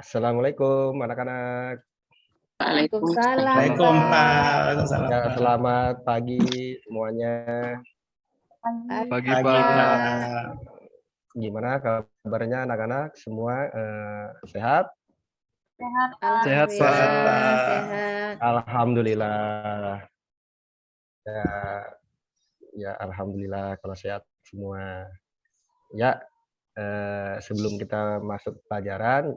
Assalamualaikum anak-anak. Waalaikumsalam, Waalaikumsalam, Pak. Pak. Waalaikumsalam, Ya, Pak. selamat pagi semuanya. Pagi, Pagi, Pak. Pak. Gimana kabarnya anak-anak semua sehat? Sehat, Sehat, Pak. sehat. Alhamdulillah. Ya, alhamdulillah kalau sehat semua. Ya, sebelum kita masuk pelajaran,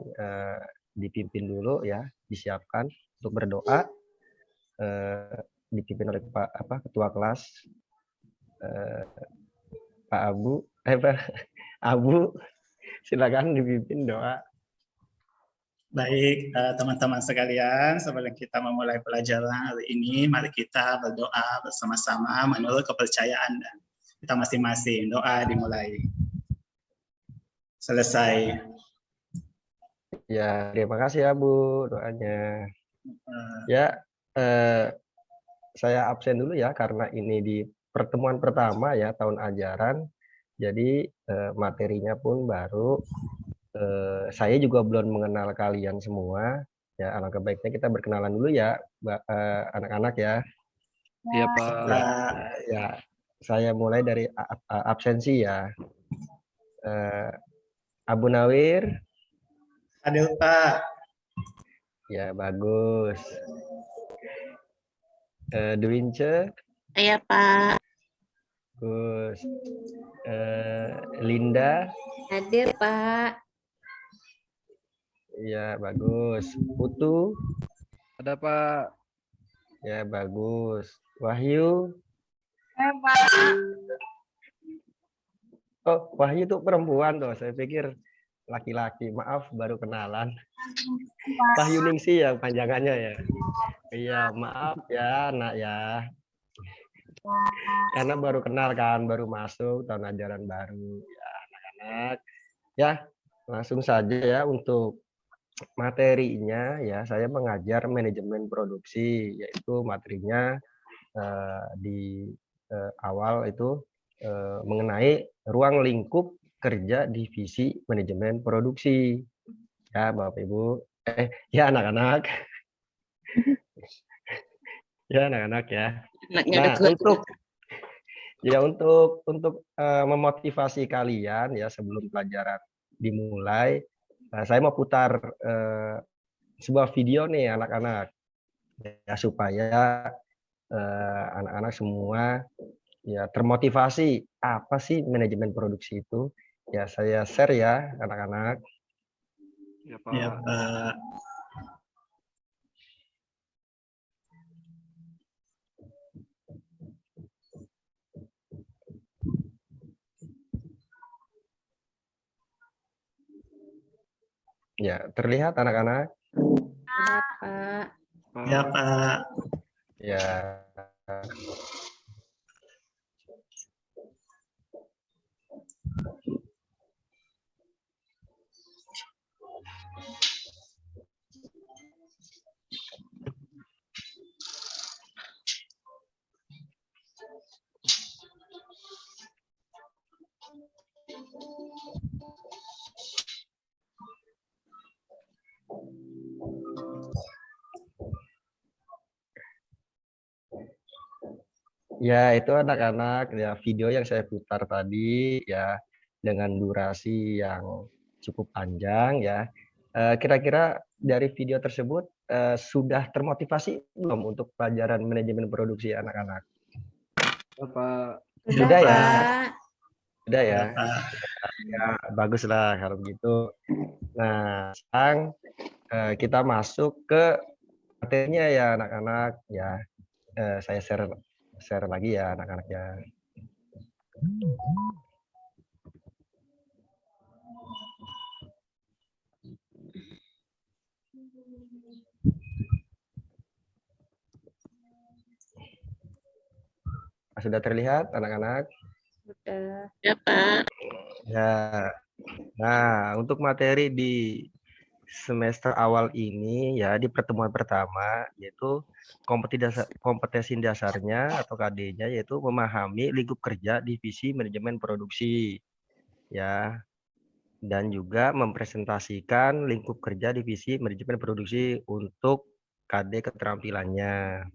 dipimpin dulu ya, disiapkan untuk berdoa. Dipimpin oleh Ketua kelas Pak Abu. Pak Abu, silakan dipimpin doa. Baik, teman-teman sekalian, sebelum kita memulai pelajaran hari ini, mari kita berdoa bersama-sama menurut kepercayaan dan kita masing-masing. Doa dimulai. Selesai. Ya, terima kasih ya Bu doanya. Ya, saya absen dulu ya karena ini di pertemuan pertama ya tahun ajaran. Jadi materinya pun baru. Saya juga belum mengenal kalian semua. Ya, alangkah baiknya kita berkenalan dulu ya, anak-anak ya. Iya, Pak. Ya, saya mulai dari absensi ya. Abu Nawir. Hadir, Pak. Ya, bagus. Dwince. Iya, Pak. Bagus. Linda. Hadir, Pak. Ya, bagus. Putu. Ada, Pak. Ya, bagus. Wahyu. Pak. Oh, Wahyu itu perempuan tuh. Saya pikir laki-laki. Maaf, baru kenalan. Wahyu Ningsi ya panjangannya ya. Iya, maaf ya, Nak ya. Karena baru kenal kan, baru masuk tahun ajaran baru ya, anak-anak. Ya, langsung saja ya untuk materinya ya, saya mengajar manajemen produksi, yaitu materinya di awal itu mengenai ruang lingkup kerja divisi manajemen produksi. Ya, Bapak Ibu, ya anak-anak. Ya anak-anak ya. Nah, untuk memotivasi kalian ya sebelum pelajaran dimulai, saya mau putar sebuah video nih anak-anak ya supaya anak-anak semua ya termotivasi apa sih manajemen produksi itu. Ya saya share ya anak-anak. Ya, Pak. Ya, Pak. Ya, terlihat anak-anak? Iya, Pak. Ya, Pak. Ya. Ya, itu anak-anak ya video yang saya putar tadi ya dengan durasi yang cukup panjang ya. Kira-kira dari video tersebut sudah termotivasi belum untuk pelajaran manajemen produksi anak-anak? Pak. Sudah ya? Pak. Sudah ya? Ya, Pak. Ya, baguslah kalau begitu. Nah, sekarang kita masuk ke materinya ya anak-anak ya. Saya share lagi ya anak-anak ya. Sudah terlihat anak-anak? Sudah. Ya, Pak. Ya. Nah, untuk materi di semester awal ini ya di pertemuan pertama yaitu kompetensi dasarnya atau KD-nya yaitu memahami lingkup kerja divisi manajemen produksi. Ya. dan juga mempresentasikan lingkup kerja divisi manajemen produksi untuk KD keterampilannya.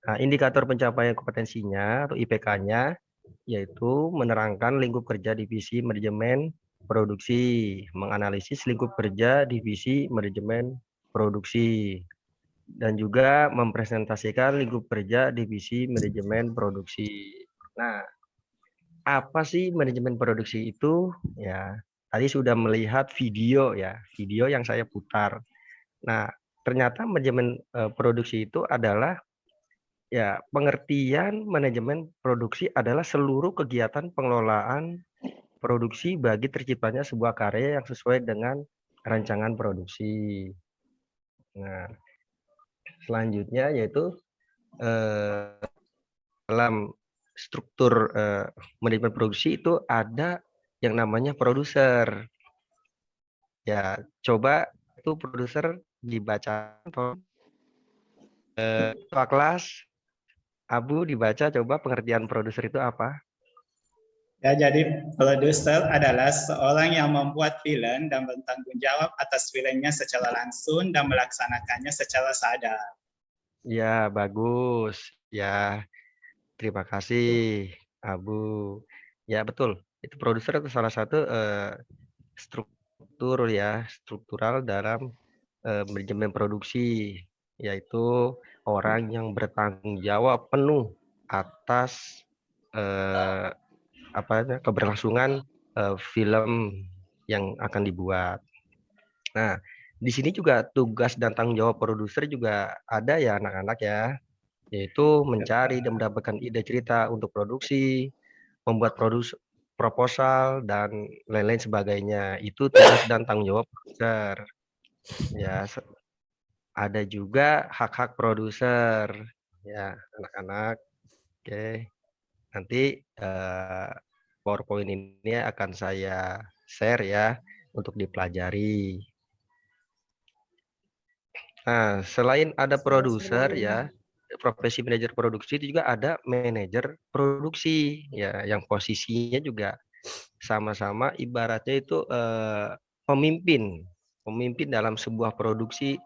Nah, indikator pencapaian kompetensinya atau IPK-nya yaitu menerangkan lingkup kerja divisi manajemen produksi, menganalisis lingkup kerja divisi manajemen produksi, dan juga mempresentasikan lingkup kerja divisi manajemen produksi. Nah, apa sih manajemen produksi itu? Ya, tadi sudah melihat video ya, video yang saya putar. Nah, ternyata manajemen produksi itu adalah ya, pengertian manajemen produksi adalah seluruh kegiatan pengelolaan produksi bagi terciptanya sebuah karya yang sesuai dengan rancangan produksi. Nah, selanjutnya yaitu dalam struktur manajemen produksi itu ada yang namanya produser. Ya, coba itu produser dibaca kelas Abu dibaca coba pengertian produser itu apa? Ya, jadi produser adalah seorang yang membuat film dan bertanggung jawab atas filmnya secara langsung dan melaksanakannya secara sadar. Ya, bagus. Ya, terima kasih, Abu. Ya, betul. Itu produser itu salah satu struktural dalam manajemen produksi, yaitu orang yang bertanggung jawab penuh atas keberlangsungan film yang akan dibuat. Nah, di sini juga tugas dan tanggung jawab produser juga ada ya anak-anak ya, yaitu mencari dan mendapatkan ide cerita untuk produksi, membuat proposal dan lain-lain sebagainya. Itu tugas dan tanggung jawab produser. Ya, ada juga hak-hak produser. Ya, anak-anak. Oke. Nanti PowerPoint ini akan saya share ya untuk dipelajari. Nah, selain ada produser ya, profesi manajer produksi itu juga ada manajer produksi ya, yang posisinya juga sama-sama ibaratnya itu pemimpin dalam sebuah produksi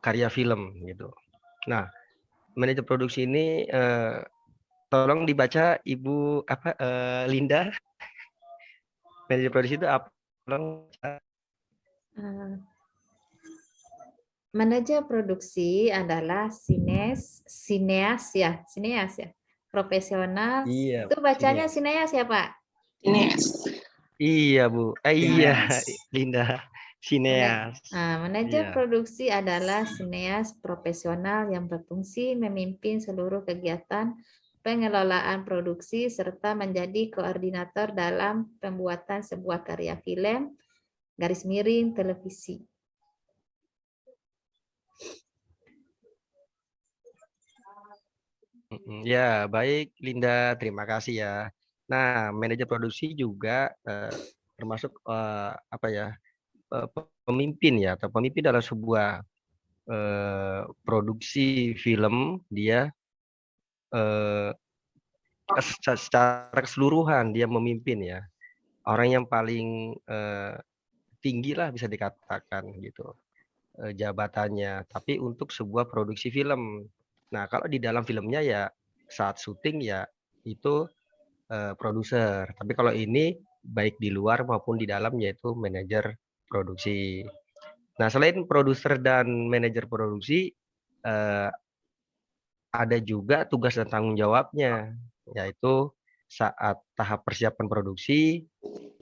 karya film gitu. Nah, manajer produksi ini tolong dibaca Ibu Linda. Manajer produksi itu apa? Tolong. Manajer produksi adalah sineas ya, profesional. Iya, Itu bacanya sineas ya, Pak? iya, Bu. Iya, Linda. Sineas. Manajer produksi adalah sineas profesional yang berfungsi memimpin seluruh kegiatan pengelolaan produksi serta menjadi koordinator dalam pembuatan sebuah karya film, garis miring, televisi. Ya, baik Linda, terima kasih ya. Nah, manajer produksi juga termasuk pemimpin ya, atau pemimpin dalam sebuah produksi film. Dia secara keseluruhan dia memimpin ya, orang yang paling tinggi lah bisa dikatakan gitu jabatannya, tapi untuk sebuah produksi film. Nah, kalau di dalam filmnya ya saat syuting ya itu produser, tapi kalau ini baik di luar maupun di dalam yaitu manajer produksi. Nah, selain produser dan manajer produksi ada juga tugas dan tanggung jawabnya, yaitu saat tahap persiapan produksi,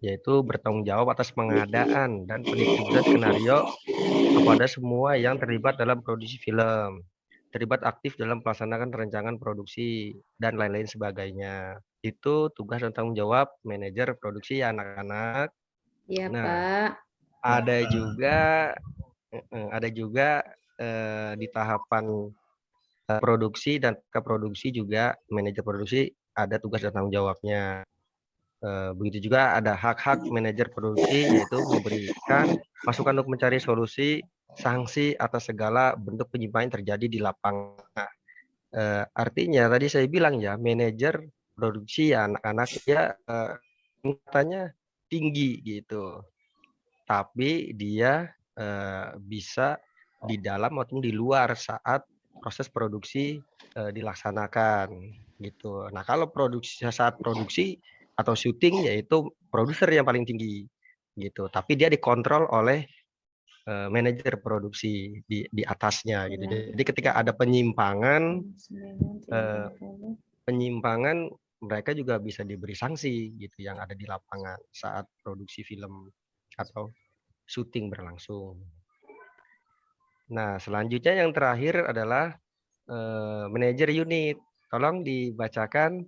yaitu bertanggung jawab atas pengadaan dan pendistribusian skenario kepada semua yang terlibat dalam produksi film, terlibat aktif dalam pelaksanaan rancangan produksi, dan lain-lain sebagainya. Itu tugas dan tanggung jawab manajer produksi ya anak-anak. Iya, Nah, Pak. ada juga di tahapan produksi dan keproduksi juga manajer produksi ada tugas dan tanggung jawabnya. Begitu juga ada hak-hak manajer produksi, yaitu memberikan masukan untuk mencari solusi sanksi atas segala bentuk penyimpangan yang terjadi di lapangan. Artinya tadi saya bilang ya, manajer produksi ya anak-anak ya katanya tinggi gitu. Tapi dia bisa di dalam maupun di luar saat proses produksi dilaksanakan gitu. Nah, kalau saat produksi atau syuting yaitu produser yang paling tinggi gitu. Tapi dia dikontrol oleh manajer produksi di atasnya gitu. Jadi ketika ada penyimpangan mereka juga bisa diberi sanksi gitu yang ada di lapangan saat produksi film atau syuting berlangsung. Nah, selanjutnya yang terakhir adalah manajer unit. Tolong dibacakan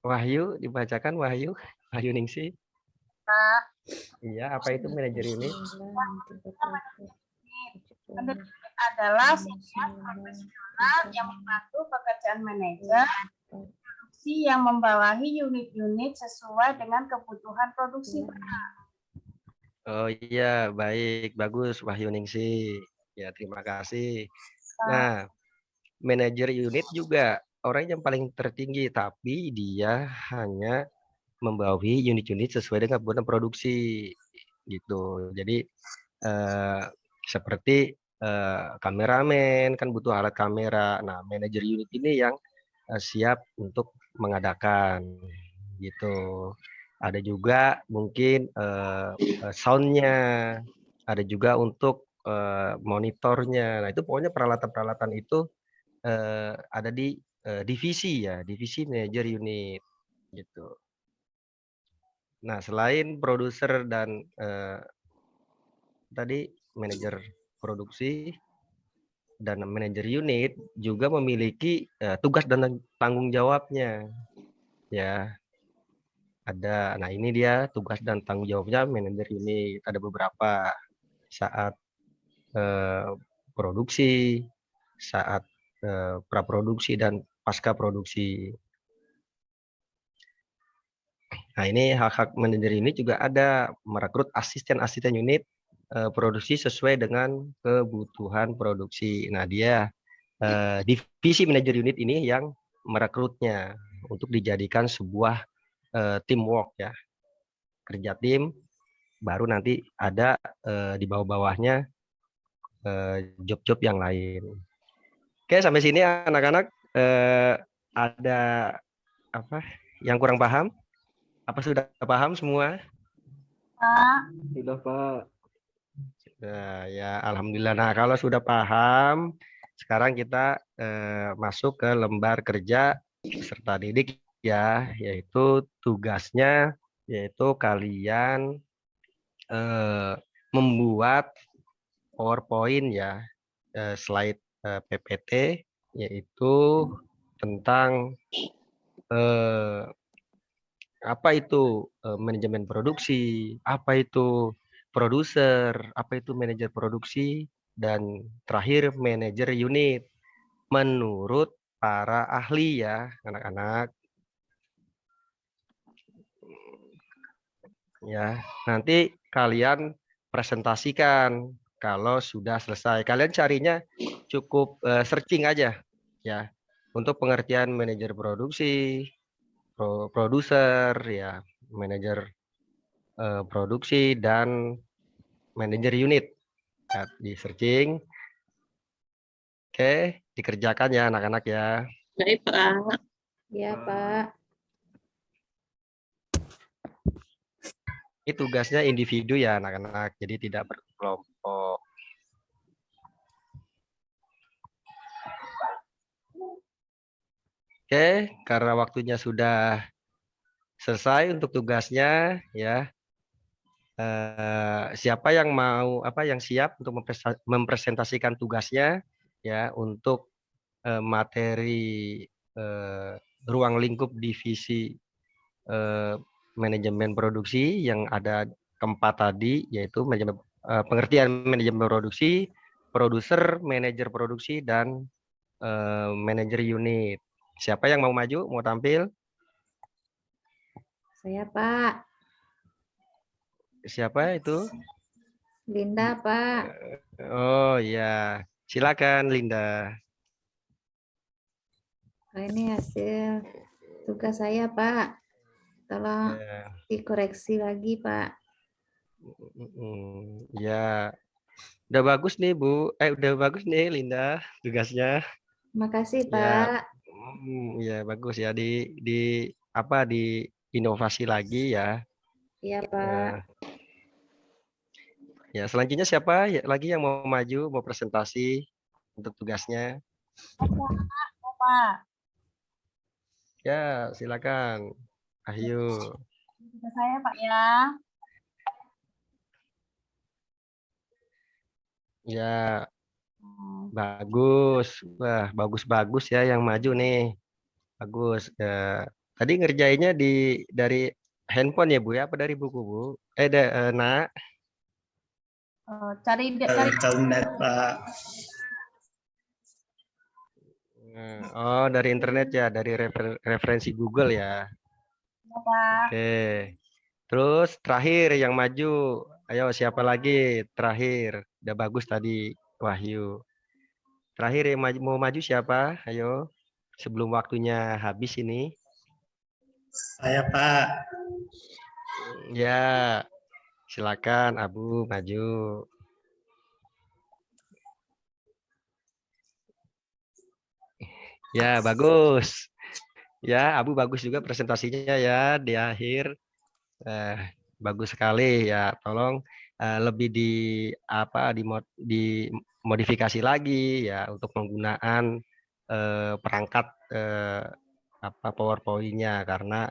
Wahyu, dibacakan Wahyu Ningsi. Pak. Iya, apa itu manajer unit? Manajer adalah senior profesional yang membantu pekerjaan manajer produksi yang membawahi unit-unit sesuai dengan kebutuhan produksi. Oh iya, baik, bagus Wahyu Ningsi. Ya, terima kasih. Nah, manajer unit juga orang yang paling tertinggi, tapi dia hanya membawahi unit-unit sesuai dengan kebutuhan produksi gitu. Jadi seperti kameramen kan butuh alat kamera. Nah, manajer unit ini yang siap untuk mengadakan gitu. Ada juga mungkin soundnya, ada juga untuk monitornya. Nah, itu pokoknya peralatan-peralatan itu ada di divisi manajer unit gitu. Nah, selain produser dan tadi manajer produksi dan manajer unit juga memiliki tugas dan tanggung jawabnya. Ya, ada. Nah, ini dia tugas dan tanggung jawabnya manajer unit. Ada beberapa saat produksi, saat praproduksi dan pasca produksi. Nah, ini hak-hak manajer ini juga ada merekrut asisten-asisten unit produksi sesuai dengan kebutuhan produksi. Nah, dia divisi manajer unit ini yang merekrutnya untuk dijadikan sebuah teamwork ya, kerja tim. Baru nanti ada di bawah-bawahnya job-job yang lain. Oke, sampai sini anak-anak ada apa yang kurang paham? Apa sudah paham semua? Pak. Sudah, Pak. Nah, ya alhamdulillah. Nah, kalau sudah paham, sekarang kita masuk ke lembar kerja peserta didik ya, yaitu tugasnya yaitu kalian membuat PowerPoint ya, slide PPT, yaitu tentang apa itu manajemen produksi, apa itu produser, apa itu manajer produksi, dan terakhir manajer unit menurut para ahli ya anak-anak. Ya, nanti kalian presentasikan kalau sudah selesai. Kalian carinya cukup searching aja ya untuk pengertian manajer produksi, produser ya, manajer produksi dan manajer unit ya, di searching. Oke, dikerjakan ya anak-anak ya. Baik, Pak. Ya, Pak. Ini tugasnya individu ya anak-anak, jadi tidak berkelompok. Oke, karena waktunya sudah selesai untuk tugasnya ya. Siapa yang mau yang siap untuk mempresentasikan tugasnya ya untuk materi ruang lingkup divisi manajemen produksi yang ada keempat tadi, yaitu pengertian manajemen produksi, produser, manajer produksi, dan manajer unit. Siapa yang mau maju, mau tampil? Saya, Pak. Siapa itu? Linda, Pak. Oh ya, silakan Linda. Ini hasil tugas saya, Pak. Tolong Ya. dikoreksi lagi, Pak. Ya, udah bagus nih Bu. Udah bagus nih Linda tugasnya. Makasih, Ya, Pak. ya bagus ya di apa di inovasi lagi ya. Iya, Pak. Ya, selanjutnya siapa lagi yang mau maju, mau presentasi untuk tugasnya? Pak. Ya, silakan. Ayo. Tugas saya, Pak ya. Ya, bagus. Wah, bagus-bagus ya yang maju nih. Bagus. Tadi ngerjainnya dari handphone ya Bu ya, apa dari buku Bu? Nak. Cari Internet, Pak. Oh, dari internet ya, dari referensi Google ya. Pak. Oke. Terus terakhir yang maju. Ayo siapa lagi? Terakhir. Udah bagus tadi Wahyu. Terakhir yang mau maju siapa? Ayo. Sebelum waktunya habis ini. Saya, Pak. Ya. Silakan Abu maju. Ya, bagus. Ya, Abu bagus juga presentasinya ya di akhir. Bagus sekali ya. Tolong lebih dimodifikasi lagi ya untuk penggunaan perangkat PowerPoint-nya, karena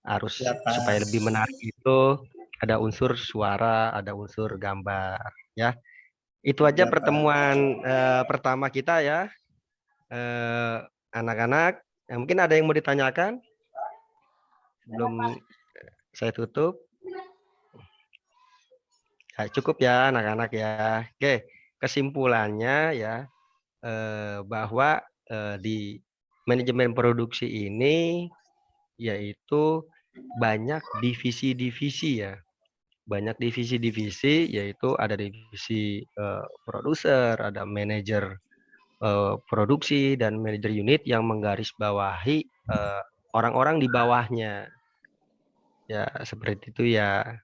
harus Ya, Pak. supaya lebih menarik itu ada unsur suara, ada unsur gambar ya. Itu aja Ya, Pak. pertemuan pertama kita ya. Anak-anak, mungkin ada yang mau ditanyakan sebelum saya tutup. Ya, cukup ya anak-anak ya. Oke, kesimpulannya ya bahwa di manajemen produksi ini yaitu banyak divisi-divisi ya. Banyak divisi-divisi, yaitu ada divisi produser, ada manajer produksi dan manajer unit yang menggarisbawahi orang-orang di bawahnya. Ya, seperti itu ya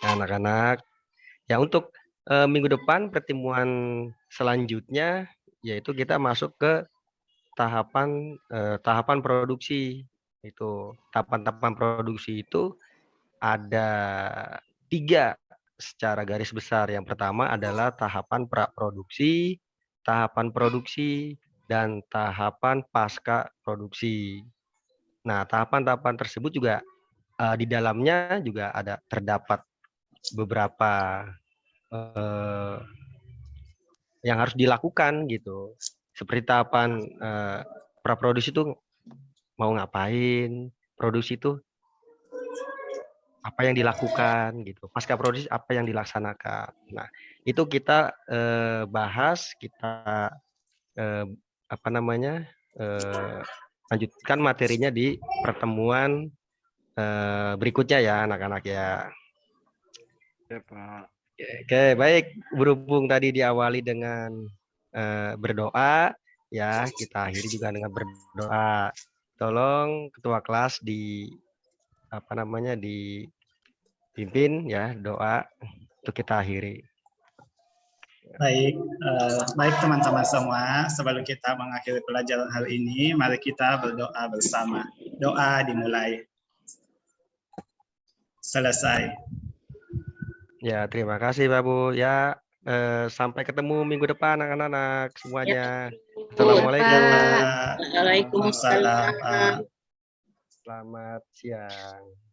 anak-anak. Ya, untuk minggu depan pertemuan selanjutnya yaitu kita masuk ke tahapan produksi. Itu tahapan-tahapan produksi itu ada 3 secara garis besar. Yang pertama adalah tahapan praproduksi, tahapan produksi, dan tahapan pasca produksi. Nah, tahapan-tahapan tersebut juga di dalamnya juga terdapat beberapa yang harus dilakukan gitu. Seperti tahapan praproduksi itu mau ngapain, produksi itu apa yang dilakukan gitu, pasca produksi apa yang dilaksanakan. Nah, itu kita bahas, kita lanjutkan materinya di pertemuan berikutnya ya anak-anak ya. Ya, Pak. Oke, baik. Berhubung tadi diawali dengan berdoa, ya kita akhiri juga dengan berdoa. Tolong ketua kelas dipimpin ya doa untuk kita akhiri. Baik teman-teman semua, sebelum kita mengakhiri pelajaran hari ini, mari kita berdoa bersama. Doa dimulai. Selesai. Ya, terima kasih Pak Bu. Ya, sampai ketemu minggu depan anak-anak semuanya. Assalamualaikum. Pak. Waalaikumsalam. Selamat siang.